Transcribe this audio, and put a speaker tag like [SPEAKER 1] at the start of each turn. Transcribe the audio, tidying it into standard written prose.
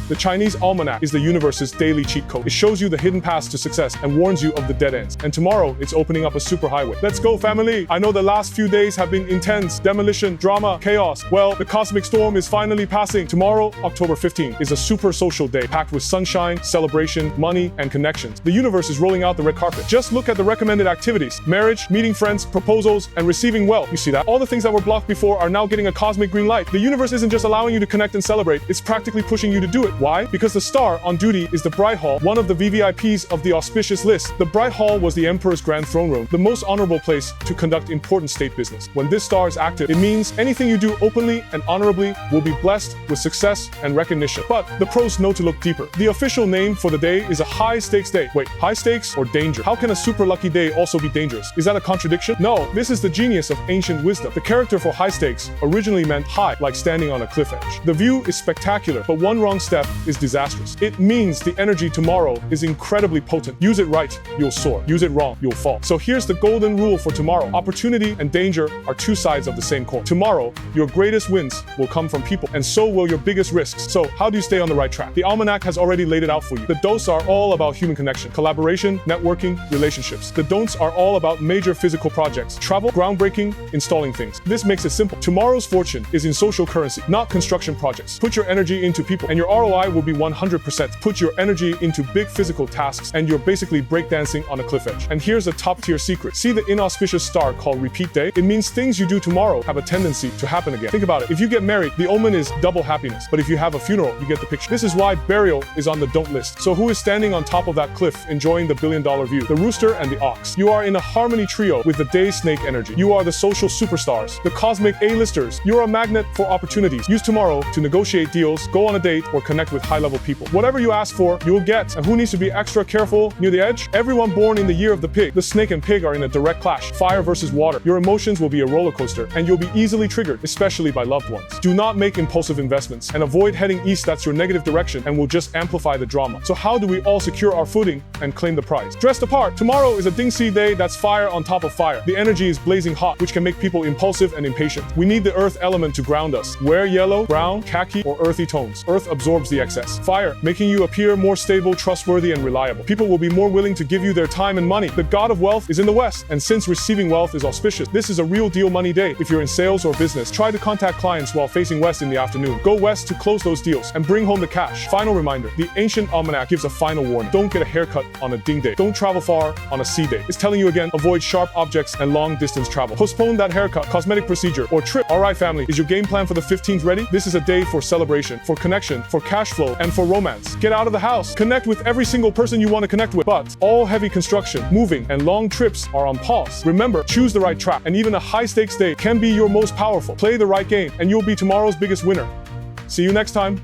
[SPEAKER 1] The Chinese almanac is the universe's daily cheat code. It shows you the hidden paths to success and warns you of the dead ends. And tomorrow, it's opening up a superhighway. Let's go, family! I know the last few days have been intense. Demolition, drama, chaos. Well, the cosmic storm is finally passing. Tomorrow, October 15th, is a super social day packed with sunshine, celebration, money, and connections. The universe is rolling out the red carpet. Just look at the recommended activities: marriage, meeting friends, proposals, and receiving wealth. You see that? All the things that were blocked before are now getting a cosmic green light. The universe isn't just allowing you to connect and celebrate, it's practically pushing you to do it. Why? Because the star on duty is the Bright Hall, one of the VVIPs of the auspicious list. The Bright Hall was the Emperor's Grand Throne Room, the most honorable place to conduct important state business. When this star is active, it means anything you do openly and honorably will be blessed with success and recognition. But the pros know to look deeper. The official name for the day is a high-stakes day. Wait, high stakes or danger? How can a super lucky day also be dangerous? Is that a contradiction? No, this is the genius of ancient wisdom. The character for high stakes originally meant high, like standing on a cliff edge. The view is spectacular, but one wrong step is disastrous. It means the energy tomorrow is incredibly potent. Use it right, you'll soar. Use it wrong, you'll fall. So here's the golden rule for tomorrow. Opportunity and danger are two sides of the same coin. Tomorrow, your greatest wins will come from people, and so will your biggest risks. So how do you stay on the right track? The almanac has already laid it out for you. The dos are all about human connection, collaboration, networking, relationships. The don'ts are all about major physical projects, travel, groundbreaking, installing things. This makes it simple. Tomorrow's fortune is in social currency, not construction projects. Put your energy into people, and your ROI will be 100%. Put your energy into big physical tasks, and you're basically breakdancing on a cliff edge. And here's a top-tier secret. See the inauspicious star called repeat day? It means things you do tomorrow have a tendency to happen again. Think about it. If you get married, the omen is double happiness. But if you have a funeral, you get the picture. This is why burial is on the don't list. So who is standing on top of that cliff enjoying the billion-dollar view? The rooster and the ox. You are in a harmony trio with the day snake energy. You are the social superstars, the cosmic A-listers. You're a magnet for opportunities. Use tomorrow to negotiate deals, go on a date, or connect with high-level people. Whatever you ask for, you'll get. And who needs to be extra careful near the edge? Everyone born in the year of the pig. The snake and pig are in a direct clash. Fire versus water. Your emotions will be a roller coaster, and you'll be easily triggered, especially by loved ones. Do not make impulsive investments, and avoid heading east. That's your negative direction and will just amplify the drama. So how do we all secure our footing and claim the prize? Dressed apart. Tomorrow is a Dingxi day that's fire on top of fire. The energy is blazing hot, which can make people impulsive and impatient. We need the earth element to ground us. Wear yellow, brown, khaki, or earthy tones. Earth absorbs the excess. Fire, making you appear more stable, trustworthy, and reliable. People will be more willing to give you their time and money. The god of wealth is in the west, and since receiving wealth is auspicious, this is a real deal money day. If you're in sales or business, try to contact clients while facing west in the afternoon. Go west to close those deals and bring home the cash. Final reminder, the ancient almanac gives a final warning. Don't get a haircut on a ding day. Don't travel far on a sea day. It's telling you again, avoid sharp objects and long distance travel. Postpone that haircut, cosmetic procedure, or trip. Alright family, is your game plan for the 15th ready? This is a day for celebration, for connection, for cash flow, and for romance. Get out of the house. Connect with every single person you want to connect with. But all heavy construction, moving, and long trips are on pause. Remember, choose the right track, and even a high-stakes day can be your most powerful. Play the right game, and you'll be tomorrow's biggest winner. See you next time.